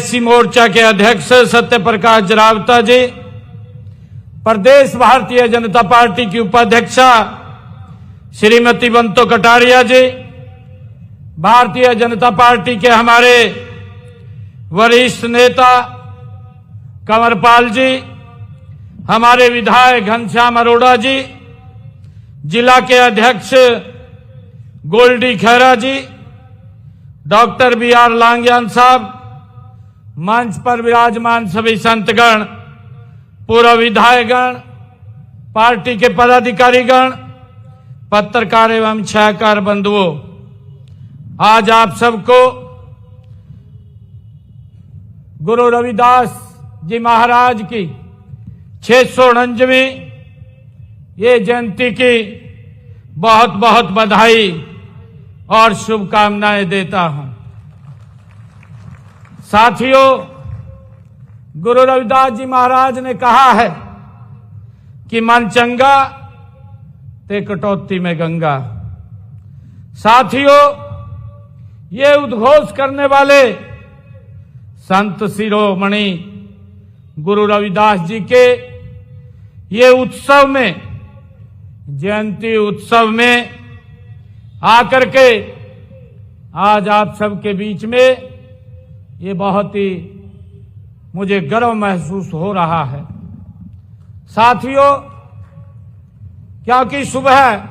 SC मोर्चा के अध्यक्ष सत्य प्रकाश जरावता जी, प्रदेश Bharatiya Janata party की उपाध्यक्षा श्रीमती बंतो कटारिया जी, भारतीय जनता पार्टी के हमारे वरिष्ठ नेता कंवरपाल जी, हमारे विधायक घनश्याम अरोड़ा जी, जिला के अध्यक्ष गोल्डी खैरा जी, डॉक्टर BR लांगयान साहब, मंच पर विराजमान सभी संतगण, पूर्व विधायकगण, पार्टी के पदाधिकारीगण, पत्रकार एवं छायाकार बंधुओं, आज आप सबको गुरु रविदास जी महाराज की 649वीं ये जयंती की बहुत बहुत बधाई और शुभकामनाएं देता हूं। साथियों, गुरु रविदास जी महाराज ने कहा है कि मन चंगा ते कटौती में गंगा। साथियों, ये उद्घोष करने वाले संत शिरोमणि गुरु रविदास जी के ये उत्सव में, जयंती उत्सव में आकर के आज आप सबके बीच में ये बहुत ही मुझे गर्व महसूस हो रहा है। साथियों, क्योंकि सुबह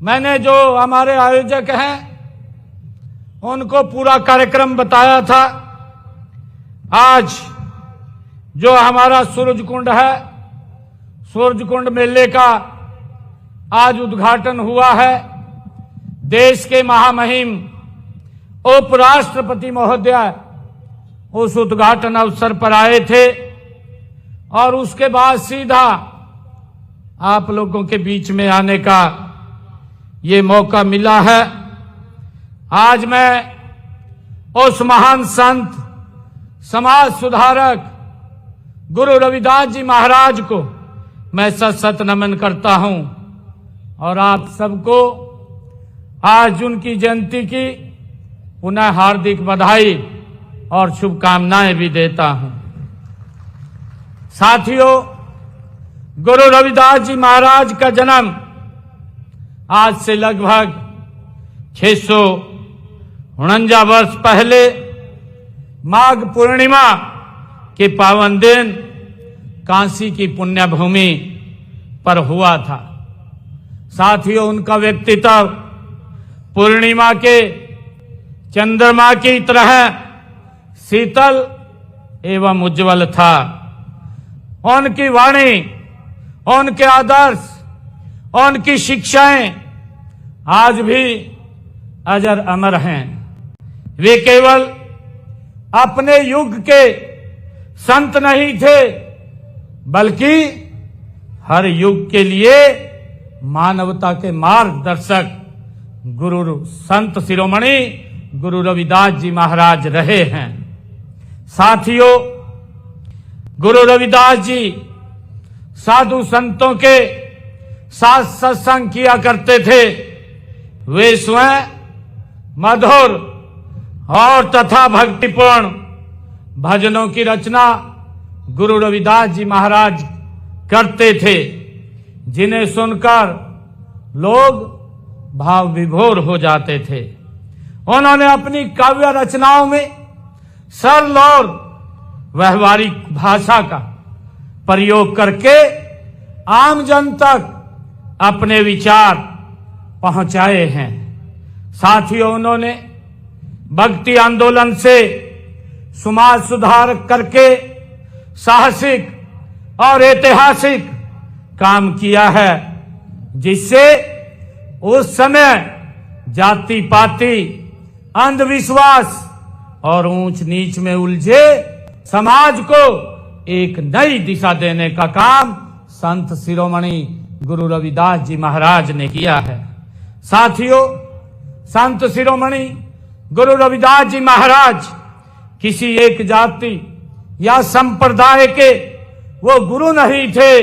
मैंने जो हमारे आयोजक हैं उनको पूरा कार्यक्रम बताया था। आज जो हमारा सूरज कुंड है, सूरज कुंड मेले का आज उद्घाटन हुआ है। देश के महामहिम उपराष्ट्रपति महोदय उस उद्घाटन अवसर पर आए थे और उसके बाद सीधा आप लोगों के बीच में आने का ये मौका मिला है। आज मैं उस महान संत, समाज सुधारक गुरु रविदास जी महाराज को मैं सत सत नमन करता हूं और आप सबको आज उनकी जयंती की पुनः हार्दिक बधाई और शुभकामनाएं भी देता हूं। साथियों, गुरु रविदास जी महाराज का जन्म आज से लगभग 649 वर्ष पहले माघ पूर्णिमा के पावन दिन काशी की पुण्य भूमि पर हुआ था। साथियों, उनका व्यक्तित्व पूर्णिमा के चंद्रमा की तरह शीतल एवं उज्जवल था। उनकी वाणी, उनके आदर्श, उनकी शिक्षाएं आज भी अजर अमर हैं। वे केवल अपने युग के संत नहीं थे, बल्कि हर युग के लिए मानवता के मार्गदर्शक गुरु संत शिरोमणि गुरु रविदास जी महाराज रहे हैं। साथियों, गुरु रविदास जी साधु संतों के साथ सत्संग किया करते थे। वे स्वयं मधुर और तथा भक्तिपूर्ण भजनों की रचना गुरु रविदास जी महाराज करते थे, जिन्हें सुनकर लोग भाव विभोर हो जाते थे। उन्होंने अपनी काव्य रचनाओं में सरल और व्यवहारिक भाषा का प्रयोग करके आम जन तक अपने विचार पहुंचाए हैं। साथियों, उन्होंने भक्ति आंदोलन से समाज सुधार करके साहसिक और ऐतिहासिक काम किया है, जिससे उस समय जाति पाति, अंधविश्वास और ऊंच नीच में उलझे समाज को एक नई दिशा देने का काम संत शिरोमणि गुरु रविदास जी महाराज ने किया है। साथियों, संत शिरोमणि गुरु रविदास जी महाराज किसी एक जाति या संप्रदाय के वो गुरु नहीं थे,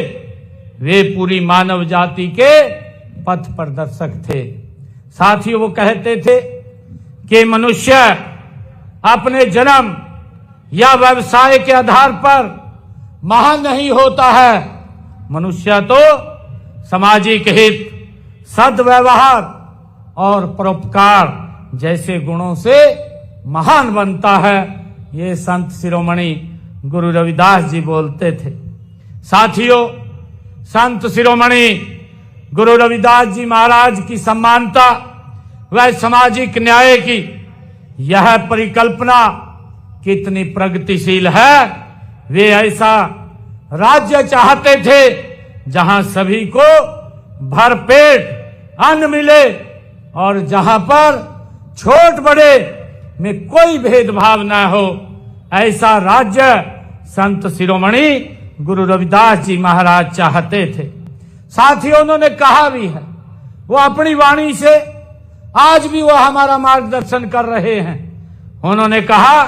वे पूरी मानव जाति के पथ प्रदर्शक थे। साथियों, वो कहते थे कि मनुष्य अपने जन्म या व्यवसाय के आधार पर महान नहीं होता है। मनुष्य तो सामाजिक हित, सद्व्यवहार और परोपकार जैसे गुणों से महान बनता है। ये संत शिरोमणि गुरु रविदास जी बोलते थे। साथियों, संत शिरोमणि गुरु रविदास जी महाराज की समानता व सामाजिक न्याय की यह परिकल्पना कितनी प्रगतिशील है। वे ऐसा राज्य चाहते थे जहां सभी को भरपेट अन्न मिले और जहां पर छोट बड़े में कोई भेदभाव न हो। ऐसा राज्य संत शिरोमणि गुरु रविदास जी महाराज चाहते थे। साथियों, उन्होंने कहा भी है, वो अपनी वाणी से आज भी वो हमारा मार्गदर्शन कर रहे हैं। उन्होंने कहा,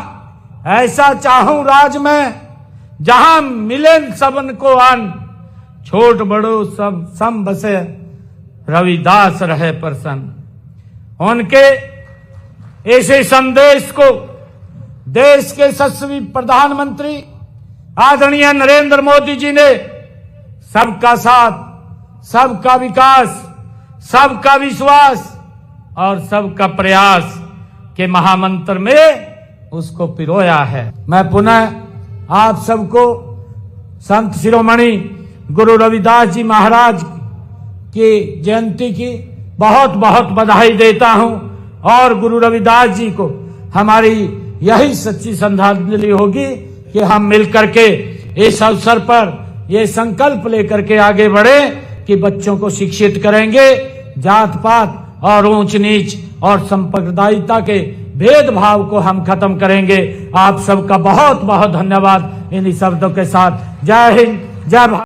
ऐसा चाहूं राज में जहां मिले सबन को अन्न, छोट बड़ो सब सम बसे रविदास रहे प्रसन्न। उनके ऐसे संदेश को देश के यशस्वी प्रधानमंत्री आदरणीय नरेंद्र मोदी जी ने सबका साथ, सबका विकास, सबका विश्वास और सबका प्रयास के महामंत्र में उसको पिरोया है। मैं पुनः आप सबको संत शिरोमणि गुरु रविदास जी महाराज की जयंती की बहुत बहुत बधाई देता हूं और गुरु रविदास जी को हमारी यही सच्ची श्रद्धांजलि होगी कि हम मिलकर के इस अवसर पर ये संकल्प लेकर के आगे बढ़े कि बच्चों को शिक्षित करेंगे, जात पात और ऊंच नीच और संप्रदायिकता के भेदभाव को हम खत्म करेंगे। आप सबका बहुत बहुत धन्यवाद। इन्हीं शब्दों के साथ जय हिंद, जय भारत।